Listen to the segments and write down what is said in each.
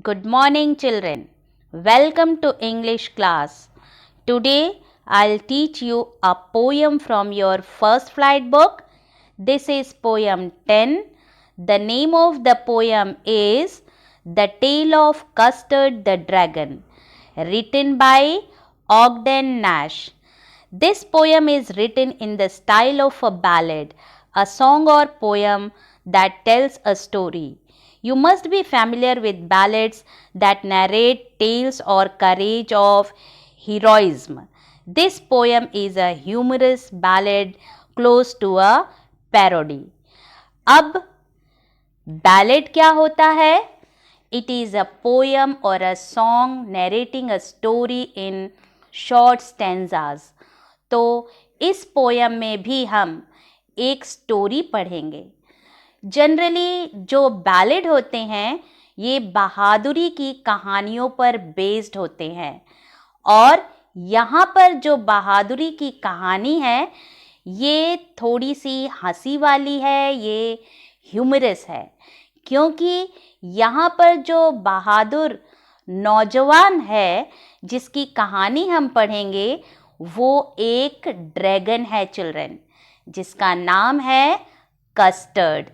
Good morning, children. Welcome to English class. Today, I'll teach you a poem from your first flight book. This is poem 10. The name of the poem is The Tale of Custard the Dragon, written by Ogden Nash. This poem is written in the style of a ballad, a song or poem that tells a story. You must be familiar with ballads that narrate tales or courage of heroism. This poem is a humorous ballad close to a parody. अब ballad क्या होता है? It is a poem or a song narrating a story in short stanzas. तो इस poem में भी हम एक स्टोरी पढ़ेंगे. जनरली जो बैलेड होते हैं ये बहादुरी की कहानियों पर बेस्ड होते हैं और यहाँ पर जो बहादुरी की कहानी है ये थोड़ी सी हंसी वाली है, ये ह्यूमरस है क्योंकि यहाँ पर जो बहादुर नौजवान है जिसकी कहानी हम पढ़ेंगे वो एक ड्रैगन है चिल्ड्रन, जिसका नाम है कस्टर्ड.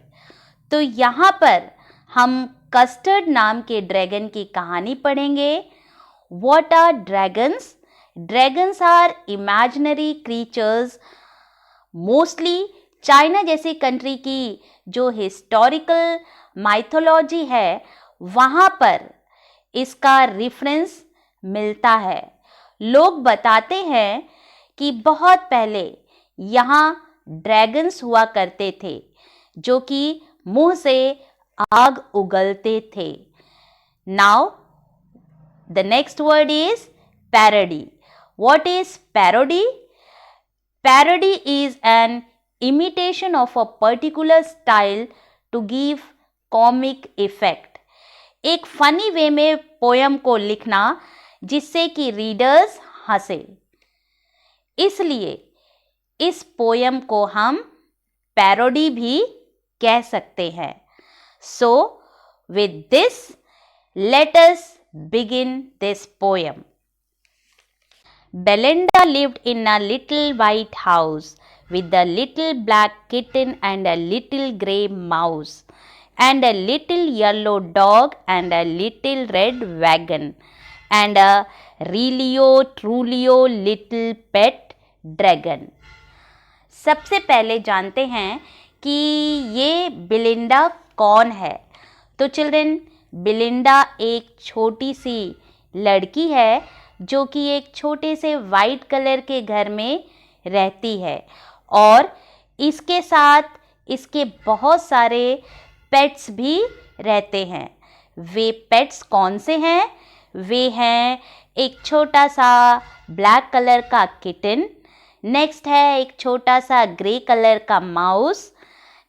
तो यहाँ पर हम कस्टर्ड नाम के ड्रैगन की कहानी पढ़ेंगे. What are dragons? Dragons are imaginary creatures. Mostly China जैसी कंट्री की जो हिस्टोरिकल माइथोलॉजी है वहाँ पर इसका रेफरेंस मिलता है. लोग बताते हैं कि बहुत पहले यहाँ ड्रैगन्स हुआ करते थे जो कि मुंह से आग उगलते थे. Now the next word is parody. What is parody? Parody is an imitation of a particular style to give comic effect. एक फनी वे में पोयम को लिखना जिससे कि रीडर्स हंसे. इसलिए इस पोयम को हम पैरोडी भी कह सकते हैं. So with this let us begin this poem. Belinda lived in a little white house with a little black kitten and a little grey mouse and a little yellow dog and a little red wagon and a really truly little pet dragon. सबसे पहले जानते हैं कि ये बिलिंडा कौन है. तो children, बिलिंडा एक छोटी सी लड़की है जो कि एक छोटे से वाइट कलर के घर में रहती है और इसके साथ इसके बहुत सारे पेट्स भी रहते हैं. वे पेट्स कौन से हैं? वे हैं एक छोटा सा ब्लैक कलर का किटन, नेक्स्ट है एक छोटा सा ग्रे कलर का माउस,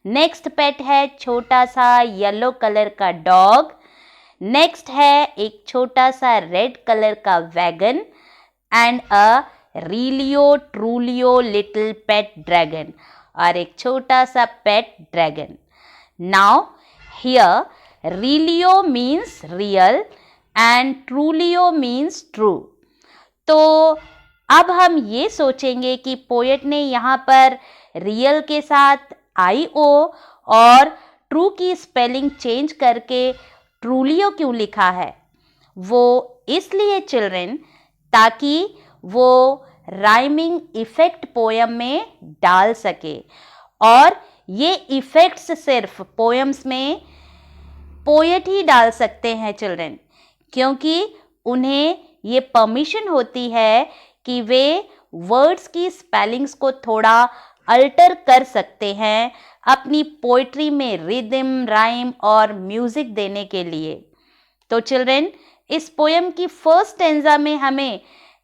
नेक्स्ट पेट है छोटा सा येलो कलर का डॉग, नेक्स्ट है एक छोटा सा रेड कलर का wagon and a रीलियो ट्रूलियो little pet dragon और एक छोटा सा पेट dragon. Now here रीलियो means real and ट्रूलियो means true. तो अब हम ये सोचेंगे कि पोएट ने यहाँ पर रियल के साथ IO और ट्रू की स्पेलिंग चेंज करके ट्रूलियो क्यों लिखा है? वो इसलिए चिल्ड्रन ताकि वो राइमिंग इफेक्ट पोयम में डाल सके और ये इफेक्ट्स सिर्फ पोयम्स में पोएट ही डाल सकते हैं चिल्ड्रन, क्योंकि उन्हें ये परमिशन होती है कि वे वर्ड्स की स्पेलिंग्स को थोड़ा अल्टर कर सकते हैं अपनी पोइट्री में रिदम, राइम और म्यूजिक देने के लिए. तो चिल्ड्रन, इस पोयम की फर्स्ट स्टैंजा में हमें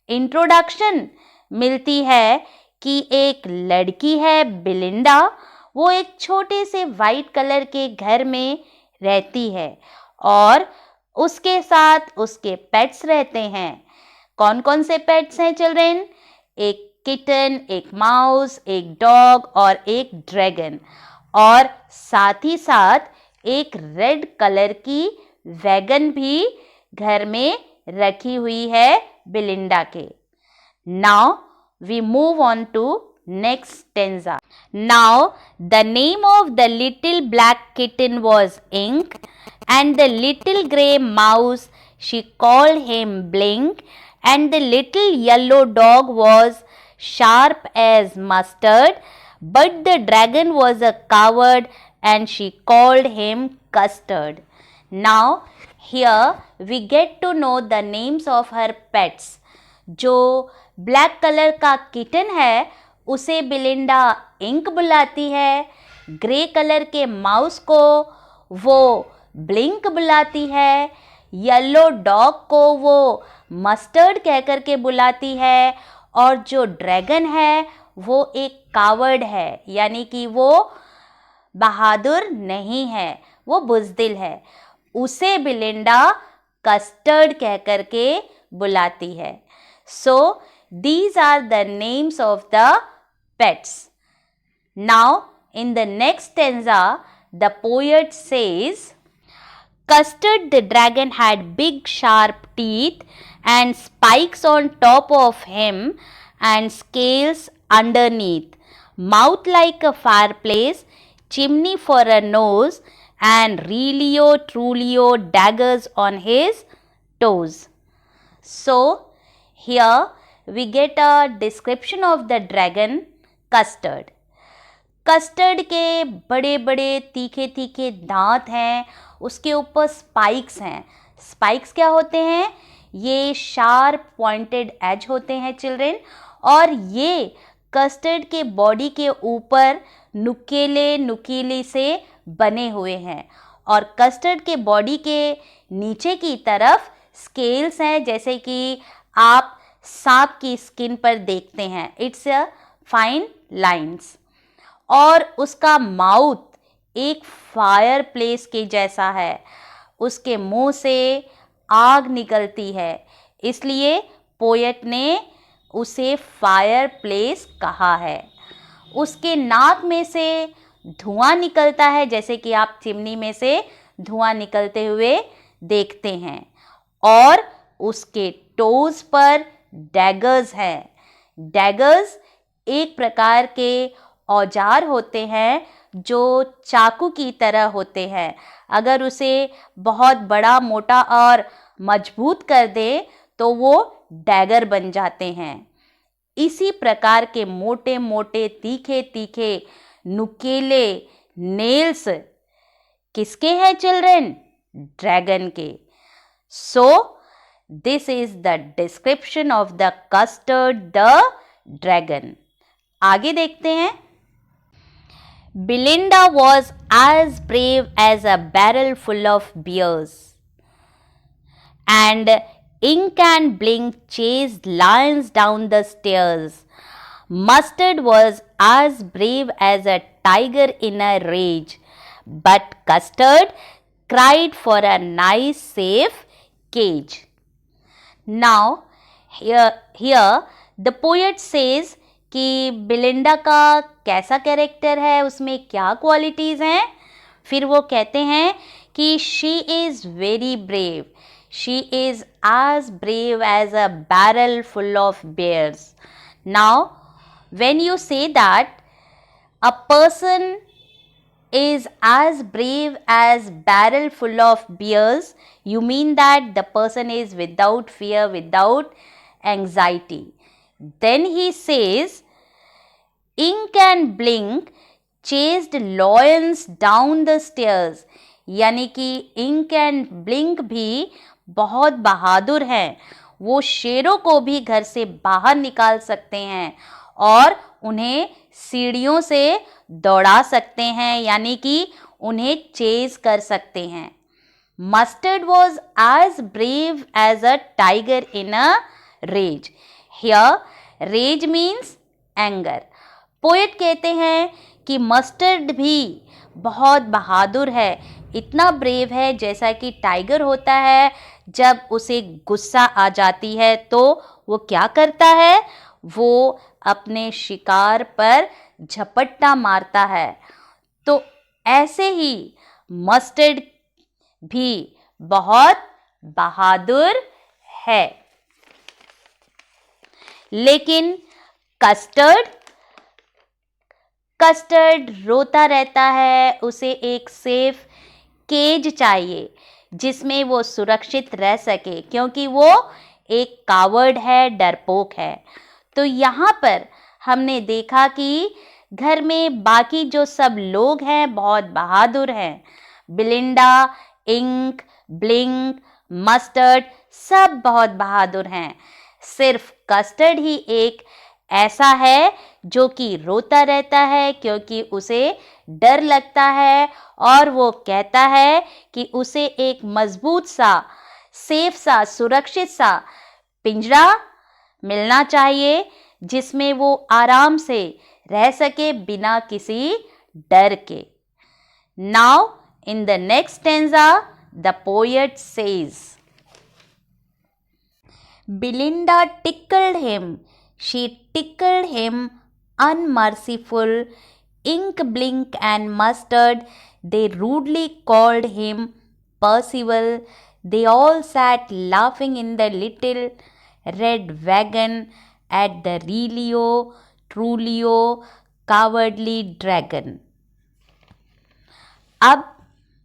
इंट्रोडक्शन मिलती है कि एक लड़की है बिलिंडा, वो एक छोटे से वाइट कलर के घर में रहती है और उसके साथ उसके पेट्स रहते हैं. कौन कौन से पेट्स हैं चिल्ड्रन? एक किटन, एक माउस, एक डॉग और एक ड्रैगन और साथ ही साथ एक रेड कलर की वैगन भी घर में रखी हुई है बिलिंडा के। Now we move on to next stanza. Now the name of the little black kitten was Ink and the little grey mouse she called him Blink, and the little yellow dog was sharp as mustard, but the dragon was a coward and she called him Custard. Now here we get to know the names of her pets. जो black colour का kitten है उसे बिलिंडा ink बुलाती है, grey colour के mouse को वो blink बुलाती है, येलो डॉग को वो मस्टर्ड कहकर के बुलाती है, और जो ड्रैगन है वो एक कावर्ड है, यानी कि वो बहादुर नहीं है, वो बुज़दिल है, उसे बिलिंडा कस्टर्ड कहकर के बुलाती है। So these are the names of the pets. Now in the next stanza the poet says, Custard the dragon had big sharp teeth and spikes on top of him and scales underneath, mouth like a fireplace, chimney for a nose, and Relio Trulio daggers on his toes. So here we get a description of the dragon Custard. Custard के बड़े बड़े तीखे तीखे दांत हैं, उसके ऊपर spikes हैं। स्पाइक्स क्या होते हैं? ये शार्प पॉइंटेड एज होते हैं चिल्ड्रेन, और ये कस्टर्ड के बॉडी के ऊपर नुकीले नुकीले से बने हुए हैं, और कस्टर्ड के बॉडी के नीचे की तरफ स्केल्स हैं, जैसे कि आप सांप की स्किन पर देखते हैं, इट्स अ फाइन लाइंस। और उसका माउथ एक फायर प्लेस के जैसा है, उसके मुंह से आग निकलती है, इसलिए पोएट ने उसे फायर प्लेस कहा है। उसके नाक में से धुआं निकलता है, जैसे कि आप चिमनी में से धुआं निकलते हुए देखते हैं, और उसके टोज पर डैगर्स हैं। डैगर्स एक प्रकार के औजार होते हैं जो चाकू की तरह होते हैं, अगर उसे बहुत बड़ा मोटा और मजबूत कर दे तो वो डैगर बन जाते हैं। इसी प्रकार के मोटे मोटे तीखे तीखे नुकीले नेल्स किसके हैं चिल्ड्रन? ड्रैगन के। So this is the description of the custard the dragon. आगे देखते हैं। Belinda was as brave as a barrel full of beers, and Ink and Blink chased lions down the stairs. Mustard was as brave as a tiger in a rage, but Custard cried for a nice, safe cage. Now, here the poet says कि बिलिंडा का कैसा character है, उसमें क्या qualities हैं। फिर वो कहते हैं कि she is very brave, she is as brave as a barrel full of bears. Now, when you say that a person is as brave as barrel full of bears, you mean that the person is without fear, without anxiety. Then he says, Ink and Blink chased lions down the stairs. यानी कि ink and Blink भी बहुत बहादुर हैं, वो शेरों को भी घर से बाहर निकाल सकते हैं और उन्हें सीढ़ियों से दौड़ा सकते हैं, यानी कि उन्हें चेज कर सकते हैं। Mustard was as brave as a tiger in a rage. Here rage means anger. Poet कहते हैं कि मस्टर्ड भी बहुत बहादुर है, इतना ब्रेव है जैसा कि टाइगर होता है, जब उसे गुस्सा आ जाती है तो वो क्या करता है, वो अपने शिकार पर झपट्टा मारता है। तो ऐसे ही मस्टर्ड भी बहुत बहादुर है। लेकिन कस्टर्ड रोता रहता है, उसे एक सेफ केज चाहिए जिसमें वो सुरक्षित रह सके, क्योंकि वो एक कावर्ड है, डरपोक है। तो यहाँ पर हमने देखा कि घर में बाकी जो सब लोग हैं बहुत बहादुर हैं। बिलिंडा, इंक, ब्लिंक, मस्टर्ड सब बहुत बहादुर हैं। सिर्फ कस्टर्ड ही एक ऐसा है जो कि रोता रहता है, क्योंकि उसे डर लगता है और वो कहता है कि उसे एक मजबूत सा, सेफ सा, सुरक्षित सा पिंजरा मिलना चाहिए जिसमें वो आराम से रह सके बिना किसी डर के। Now in the next stanza the poet says, Belinda tickled him. She tickled him unmerciful. Ink, Blink and Mustard, they rudely called him Percival. They all sat laughing in the little red wagon at the Relio Trulio cowardly dragon. अब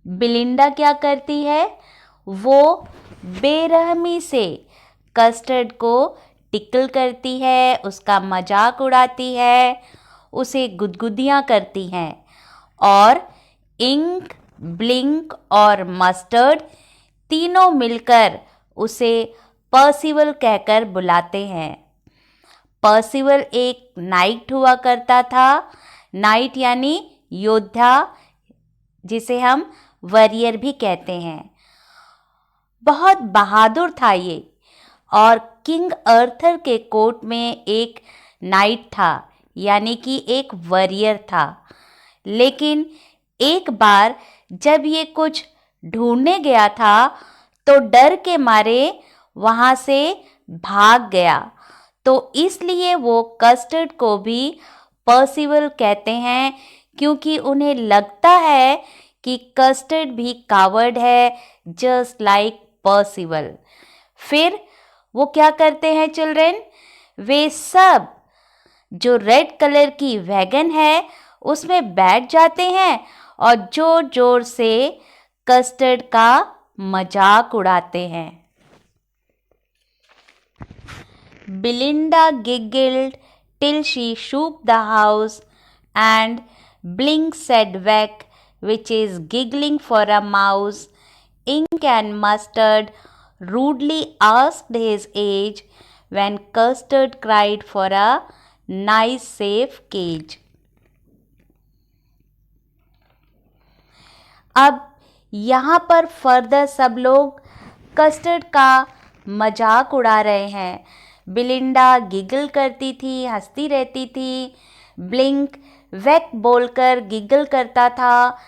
बिलिंडा क्या करती है? वो बेरहमी से custard को tackle करती है, उसका मजाक उड़ाती है, उसे गुदगुदियाँ करती हैं और इंक, ब्लिंक और मस्टर्ड तीनों मिलकर उसे पर्सिवल कहकर बुलाते हैं। पर्सिवल एक नाइट हुआ करता था। नाइट यानी योद्धा, जिसे हम वॉरियर भी कहते हैं। बहुत बहादुर था ये, और किंग अर्थर के कोर्ट में एक नाइट था, यानी कि एक वॉरियर था। लेकिन एक बार जब ये कुछ ढूंढने गया था तो डर के मारे वहाँ से भाग गया, तो इसलिए वो कस्टर्ड को भी पर्सिवल कहते हैं, क्योंकि उन्हें लगता है कि कस्टर्ड भी कावर्ड है, जस्ट लाइक पर्सिवल। फिर वो क्या करते हैं चिल्ड्रेन? वे सब जो रेड कलर की वैगन है उसमें बैठ जाते हैं और जोर जोर से कस्टर्ड का मजाक उड़ाते हैं। Belinda giggled till she shook the house, and Blink said "Weck," which is giggling for a mouse. Ink and Mustard rudely asked his age, when Custard cried for a nice safe cage. अब यहाँ पर further सब लोग custard का मजाक उड़ा रहे हैं। बिलिंडा गिगल करती थी, हंसती रहती थी। ब्लिंक वेक बोलकर गिगल करता था।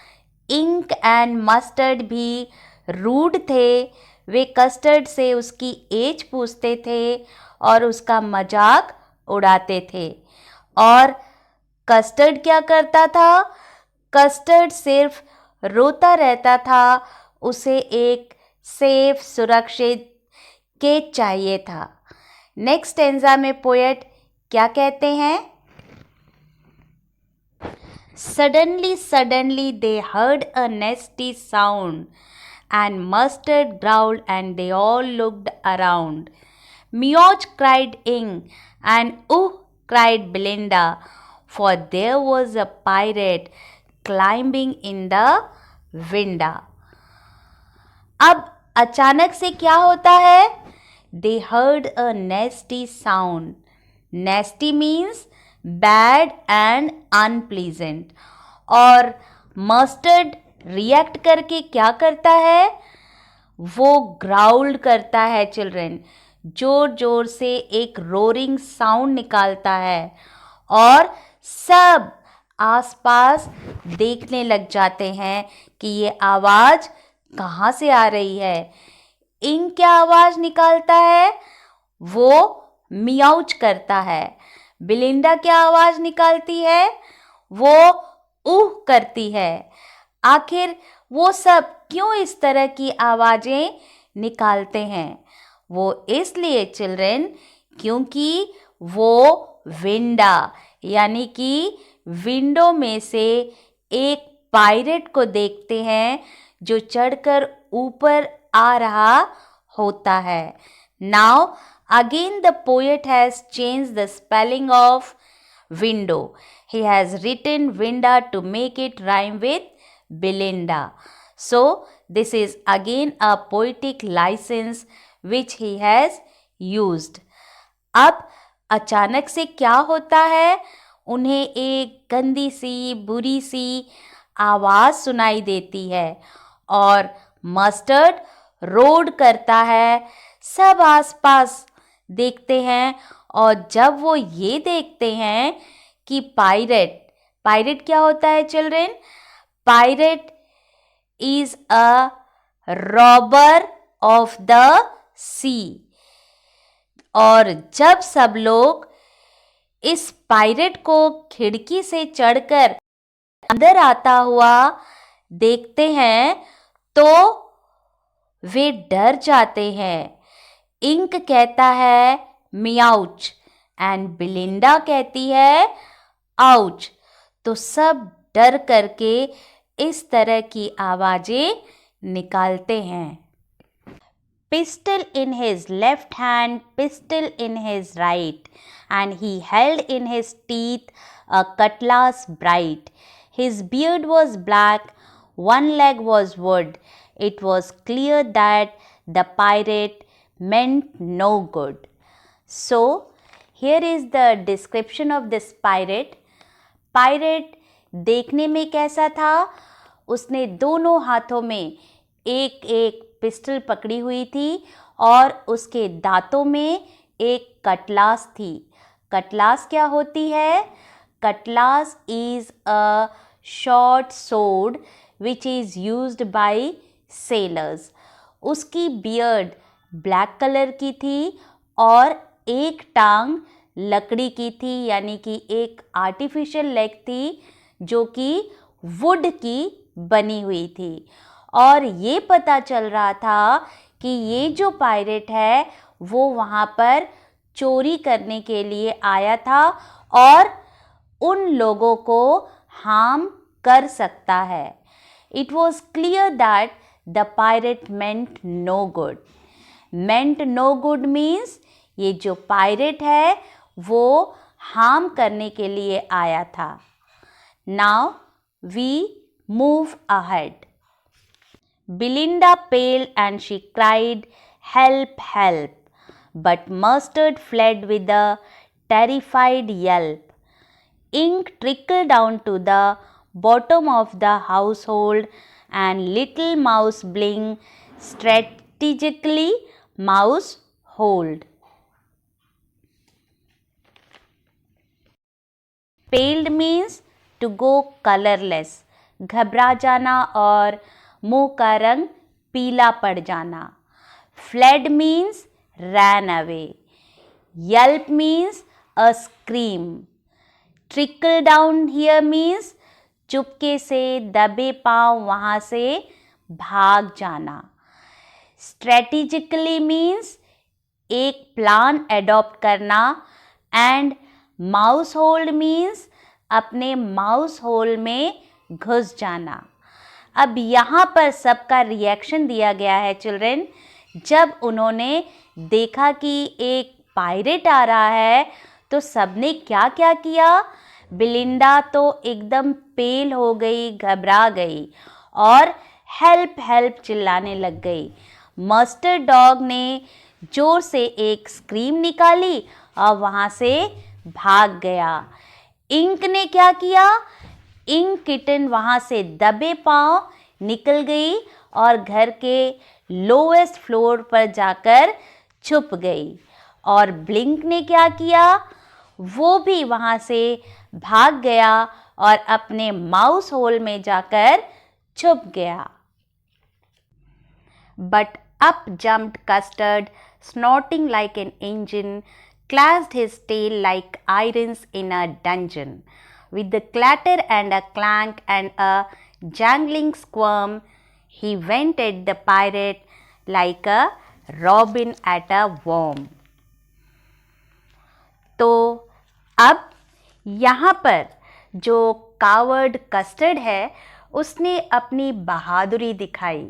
इंक एंड मस्टर्ड भी रूड थे, वे कस्टर्ड से उसकी एज पूछते थे और उसका मजाक उड़ाते थे। और कस्टर्ड क्या करता था? कस्टर्ड सिर्फ रोता रहता था, उसे एक सेफ, सुरक्षित केज चाहिए था। नेक्स्ट स्टेंजा में पोएट क्या कहते हैं? Suddenly they heard a nasty sound, and Mustard growled and they all looked around. Meow cried Ink, and ooh cried Belinda, for there was a pirate climbing in the window. अब अचानक से क्या होता है? They heard a nasty sound. Nasty means bad and unpleasant. और mustard react करके क्या करता है? वो ग्राउल्ड करता है चिल्ड्रन, जोर जोर से एक रोरिंग साउंड निकालता है और सब आसपास देखने लग जाते हैं कि ये आवाज़ कहाँ से आ रही है। इंक क्या आवाज़ निकालता है? वो मियाउच करता है। बिलिंडा क्या आवाज़ निकालती है? वो ऊह करती है। आखिर वो सब क्यों इस तरह की आवाज़ें निकालते हैं? वो इसलिए चिल्ड्रन क्योंकि वो विंडा यानी कि विंडो में से एक पायरेट को देखते हैं जो चढ़कर ऊपर आ रहा होता है. Now again the poet has changed the spelling of window. He has written winda to make it rhyme with Belinda. So this is again a poetic license which he has used. अब अचानक से क्या होता है? उन्हें एक गंदी सी बुरी सी आवाज़ सुनाई देती है और मस्टर्ड रोड करता है. सब आसपास देखते हैं और जब वो ये देखते हैं कि पायरेट क्या होता है children? Pirate is a robber of the sea. और जब सब लोग इस पायरेट को खिड़की से चढ़कर अंदर आता हुआ देखते हैं तो वे डर जाते हैं. इंक कहता है मियाउच एंड बिलिंडा कहती है आउच. तो सब डर करके इस तरह की आवाज़ें निकालते हैं. Pistol in his left hand, pistol in his right, and he held in his teeth a cutlass bright. His beard was black, one leg was wood. It was clear that the pirate meant no good. So, here is the description of this pirate. Pirate देखने में कैसा था? उसने दोनों हाथों में एक एक पिस्टल पकड़ी हुई थी और उसके दांतों में एक कटलास थी. कटलास क्या होती है? Cutlass is a short sword which is used by sellers. उसकी बियर्ड ब्लैक कलर की थी और एक टांग लकड़ी की थी यानी कि एक आर्टिफिशियल लेग थी जो कि वुड की बनी हुई थी. और ये पता चल रहा था कि ये जो पायरेट है वो वहाँ पर चोरी करने के लिए आया था और उन लोगों को हार्म कर सकता है. It was clear that the pirate meant no good. Meant no good means ये जो पायरेट है वो हार्म करने के लिए आया था. Now we move ahead. Belinda paled and she cried, "Help, help!" But Mustard fled with a terrified yelp. Ink trickled down to the bottom of the household and little Mouse blinked strategically mouse hold. Paled means to go colorless, घबरा जाना और मुंह का रंग पीला पड़ जाना. Fled means ran away. Yelp means a scream. Trickle down here means चुपके से दबे पांव वहाँ से भाग जाना. स्ट्रेटेजिकली मीन्स एक प्लान एडॉप्ट करना. एंड माउस होल्ड मीन्स अपने माउस होल में घुस जाना. अब यहाँ पर सबका रिएक्शन दिया गया है चिल्ड्रन. जब उन्होंने देखा कि एक पायरेट आ रहा है तो सबने क्या क्या किया? बिलिंडा तो एकदम पेल हो गई, घबरा गई और हेल्प हेल्प चिल्लाने लग गई. मस्टर्ड डॉग ने जोर से एक स्क्रीम निकाली और वहाँ से भाग गया. इंक ने क्या किया? इंक किटन वहाँ से दबे पांव निकल गई और घर के लोएस्ट फ्लोर पर जाकर छुप गई. और ब्लिंक ने क्या किया? वो भी वहाँ से भाग गया और अपने माउस होल में जाकर छुप गया. But up jumped Custard, snorting like an engine, clashed his tail like irons in a dungeon. With a clatter and a clank and a jangling squirm, he went at the pirate like a robin at a worm. तो अब यहाँ पर जो coward custard है उसने अपनी बहादुरी दिखाई।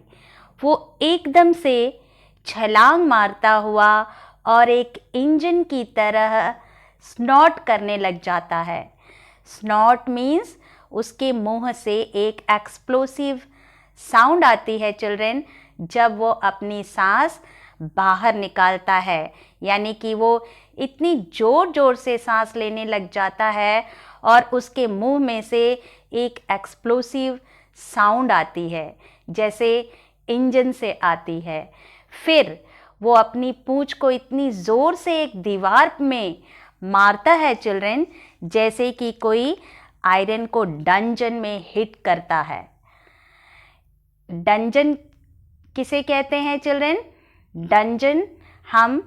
वो एकदम से छलांग मारता हुआ और एक इंजन की तरह स्नॉट करने लग जाता है। स्नॉट मीन्स उसके मुंह से एक एक्सप्लोसिव साउंड आती है चिल्ड्रेन, जब वो अपनी सांस बाहर निकालता है, यानी कि वो इतनी ज़ोर ज़ोर से सांस लेने लग जाता है और उसके मुंह में से एक एक्सप्लोसिव साउंड आती है जैसे इंजन से आती है। फिर वो अपनी पूंछ को इतनी ज़ोर से एक दीवार में मारता है चिल्ड्रेन, जैसे कि कोई आयरन को डंजन में हिट करता है। डंजन किसे कहते हैं चिल्ड्रेन? डंजन हम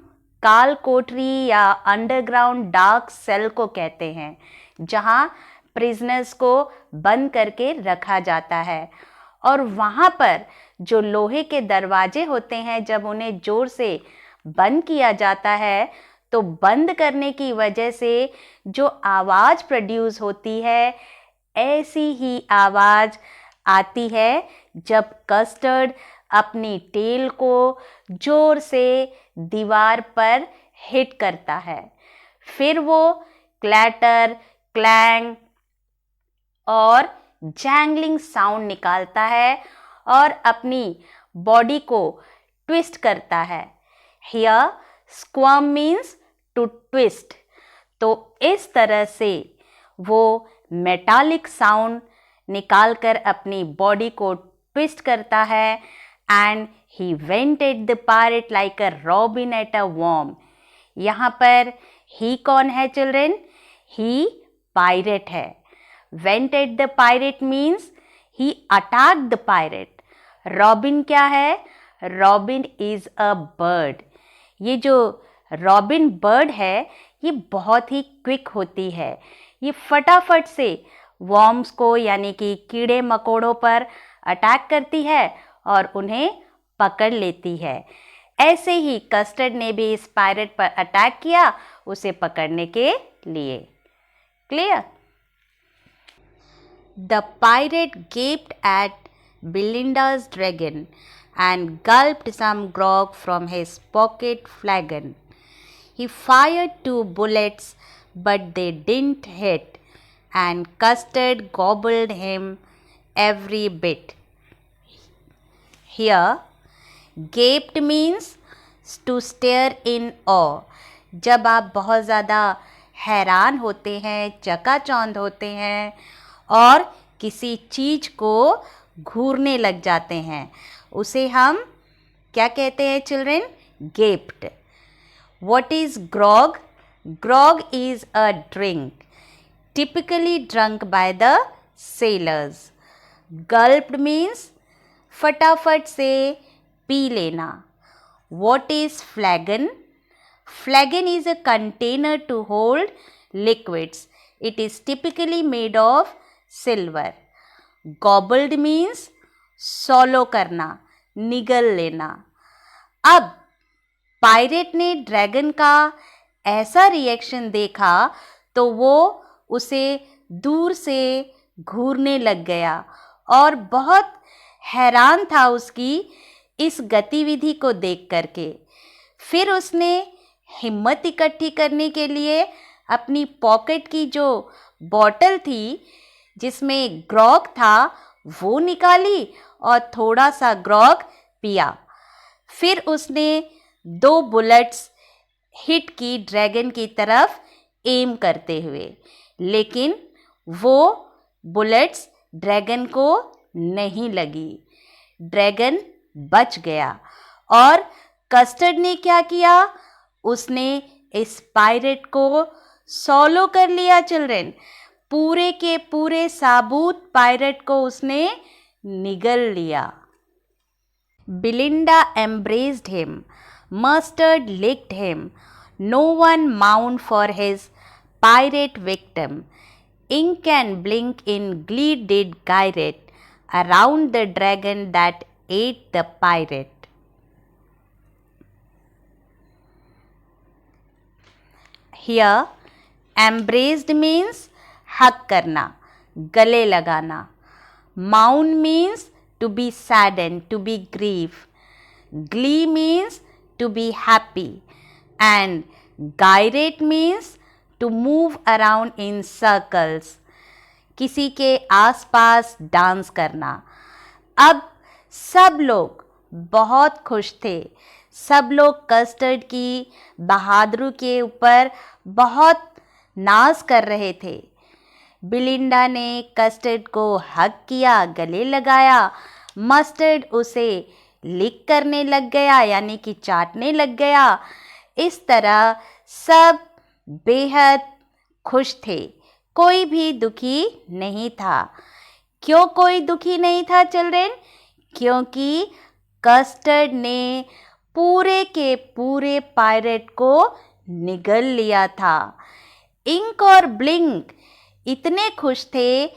काल कोठरी या अंडरग्राउंड डार्क सेल को कहते हैं, जहां प्रिजनर्स को बंद करके रखा जाता है। और वहां पर जो लोहे के दरवाजे होते हैं, जब उन्हें जोर से बंद किया जाता है तो बंद करने की वजह से जो आवाज़ प्रोड्यूस होती है, ऐसी ही आवाज़ आती है जब कस्टर्ड अपनी टेल को जोर से दीवार पर हिट करता है। फिर वो क्लैटर, क्लैंग और जैंगलिंग साउंड निकालता है और अपनी बॉडी को ट्विस्ट करता है। Here squirm means to twist. तो इस तरह से वो मेटालिक साउंड निकालकर अपनी बॉडी को ट्विस्ट करता है। And he went at the pirate like a robin at a worm. यहाँ पर ही कौन है चिल्ड्रेन? ही पायरेट है। Went at the pirate means he attack the pirate. Robin क्या है? Robin is a bird. ये जो रॉबिन बर्ड है ये बहुत ही क्विक होती है। ये फटाफट से वर्म्स को यानी कि कीड़े मकोड़ों पर अटैक करती है और उन्हें पकड़ लेती है। ऐसे ही कस्टर्ड ने भी इस पायरेट पर अटैक किया उसे पकड़ने के लिए। Clear? The pirate gaped at Belinda's dragon and gulped some grog from his pocket flagon. He fired 2 bullets, but they didn't hit, and Custard gobbled him every bit. Here, gaped means to stare in awe. जब आप बहुत ज़्यादा हैरान होते हैं, चकाचौंध होते हैं और किसी चीज़ को घूरने लग जाते हैं, उसे हम क्या कहते हैं children? Gaped. What is grog? Grog is a drink typically drunk by the sailors. Gulped means फटाफट से पी लेना। What is flagon? Flagon is a container to hold liquids. It is typically made of silver. Gobbled means swallow करना, निगल लेना। अब pirate ने dragon का ऐसा रिएक्शन देखा तो वो उसे दूर से घूरने लग गया और बहुत हैरान था उसकी इस गतिविधि को देख करके। फिर उसने हिम्मत इकट्ठी करने के लिए अपनी पॉकेट की जो बॉटल थी जिसमें ग्रॉग था वो निकाली और थोड़ा सा ग्रॉग पिया। फिर उसने 2 बुलेट्स हिट की ड्रैगन की तरफ एम करते हुए, लेकिन वो बुलेट्स ड्रैगन को नहीं लगी। ड्रैगन बच गया और कस्टर्ड ने क्या किया? उसने इस पायरेट को सॉलो कर लिया चिल्ड्रेन। पूरे के पूरे साबुत पायरेट को उसने निगल लिया। Belinda embraced him. Mustard licked him. No one mourned for his pirate victim. Ink and blink in glee did Gyret around the dragon that ate the pirate. Here, embraced means hug करना, गले लगाना. Mourn means to be saddened, to be grief. Glee means to be happy. And gyrate means to move around in circles. किसी के आसपास dance करना. अब सब लोग बहुत खुश थे. सब लोग कस्टर्ड की बहादुरी के ऊपर बहुत नाज कर रहे थे. बिलिंडा ने कस्टर्ड को हग किया, गले लगाया. मस्टर्ड उसे लिक करने लग गया, यानी कि चाटने लग गया. इस तरह सब बेहद खुश थे. कोई भी दुखी नहीं था. क्यों कोई दुखी नहीं था चिल्ड्रेन? क्योंकि कस्टर्ड ने पूरे के पूरे पायरेट को निगल लिया था. इंक और ब्लिंक इतने खुश थे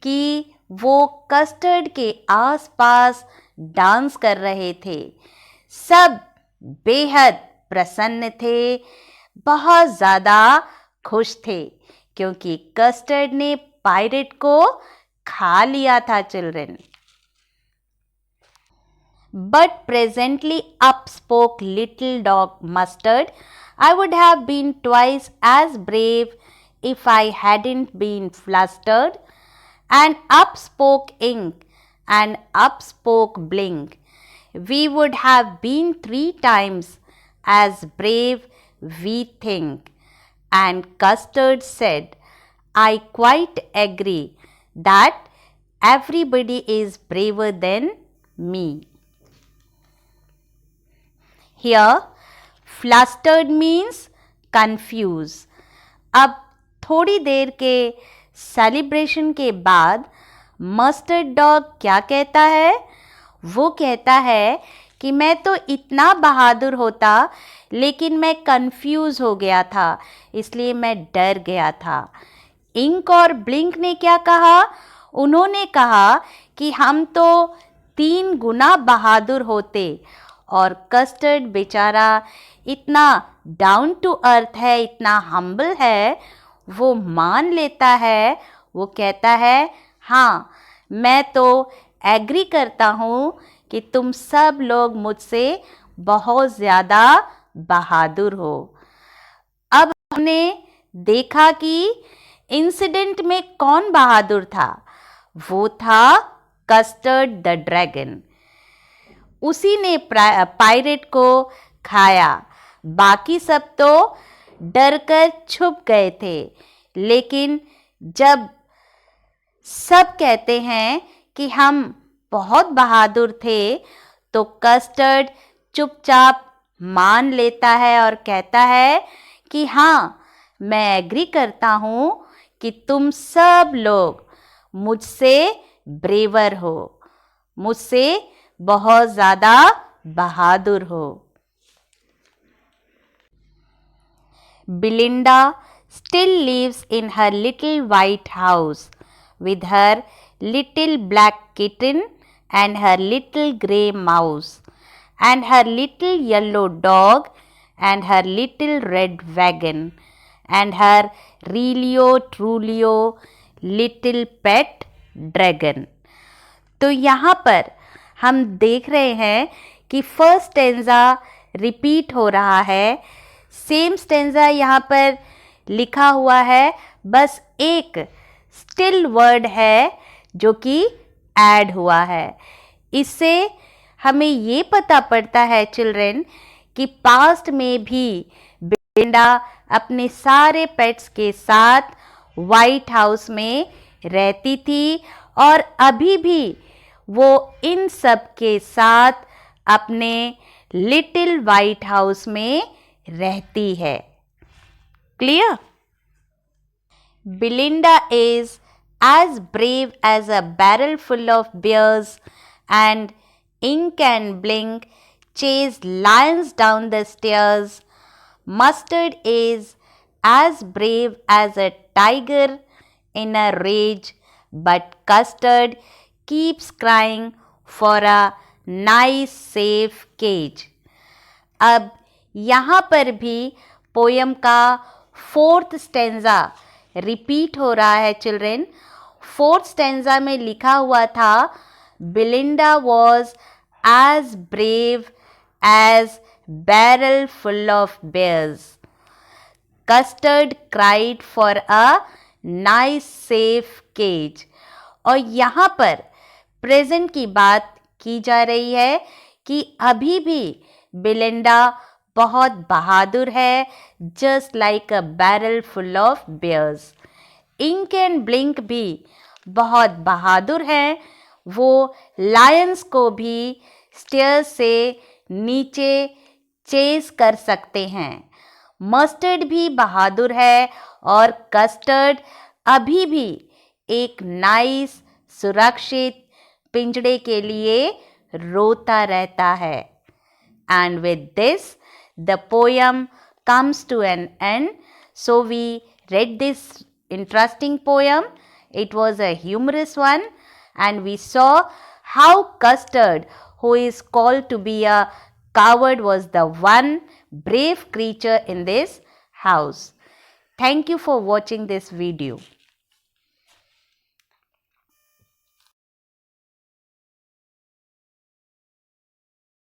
कि वो कस्टर्ड के आसपास डांस कर रहे थे. सब बेहद प्रसन्न थे, बहुत ज़्यादा खुश थे, क्योंकि कस्टर्ड ने पायरेट को खा लिया था children. But presently up spoke little dog Mustard. I would have been twice as brave if I hadn't been flustered. And up spoke Ink, and up spoke Blink. We would have been 3 times as brave, we think. And Custard said, I quite agree that everybody is braver than me. Here, flustered means confused. अब थोड़ी देर के celebration के बाद mustard dog क्या कहता है? वो कहता है कि मैं तो इतना बहादुर होता, लेकिन मैं कंफ्यूज हो गया था, इसलिए मैं डर गया था. इंक और ब्लिंक ने क्या कहा? उन्होंने कहा कि हम तो 3 गुना बहादुर होते. और कस्टर्ड बेचारा इतना डाउन टू अर्थ है, इतना हम्बल है, वो मान लेता है. वो कहता है, हाँ, मैं तो एग्री करता हूँ कि तुम सब लोग मुझसे बहुत ज़्यादा बहादुर हो. अब हमने देखा कि इंसिडेंट में कौन बहादुर था. वो था कस्टर्ड द ड्रैगन. उसी ने पायरेट को खाया. बाकी सब तो डर कर छुप गए थे. लेकिन जब सब कहते हैं कि हम बहुत बहादुर थे, तो कस्टर्ड चुपचाप मान लेता है और कहता है कि हाँ, मैं एग्री करता हूँ कि तुम सब लोग मुझसे ब्रेवर हो, मुझसे बहुत ज़्यादा बहादुर हो. Belinda still lives in her little white house with her little black kitten and her little grey mouse and her little yellow dog and her little red wagon and her Relio Trulio little pet dragon. तो यहाँ पर हम देख रहे हैं कि first stanza repeat हो रहा है. सेम स्टेंजा यहाँ पर लिखा हुआ है, बस एक स्टिल वर्ड है जो कि ऐड हुआ है. इससे हमें ये पता पड़ता है चिल्ड्रन कि पास्ट में भी बेलिंडा अपने सारे पेट्स के साथ वाइट हाउस में रहती थी और अभी भी वो इन सब के साथ अपने लिटिल वाइट हाउस में रहती है. Clear? Belinda is as brave as a barrel full of bears, and Ink and Blink chase lions down the stairs. Mustard is as brave as a tiger in a rage, but Custard keeps crying for a nice safe cage. अब यहाँ पर भी poem का 4th stanza repeat हो रहा है children. 4th stanza में लिखा हुआ था, Belinda was as brave as barrel full of bears. Custard cried for a nice safe cage. और यहाँ पर प्रेजेंट की बात की जा रही है कि अभी भी बिलिंडा बहुत बहादुर है, just like a barrel full of bears. Ink and Blink भी बहुत बहादुर हैं, वो लायंस को भी स्टेयर्स से नीचे चेस कर सकते हैं. मस्टर्ड भी बहादुर है और कस्टर्ड अभी भी एक नाइस सुरक्षित पिंजड़े के लिए रोता रहता है. And with this, the poem comes to an end. So we read this interesting poem. It was a humorous one, and we saw how Custard, who is called to be a coward, was the one brave creature in this house. Thank you for watching this video.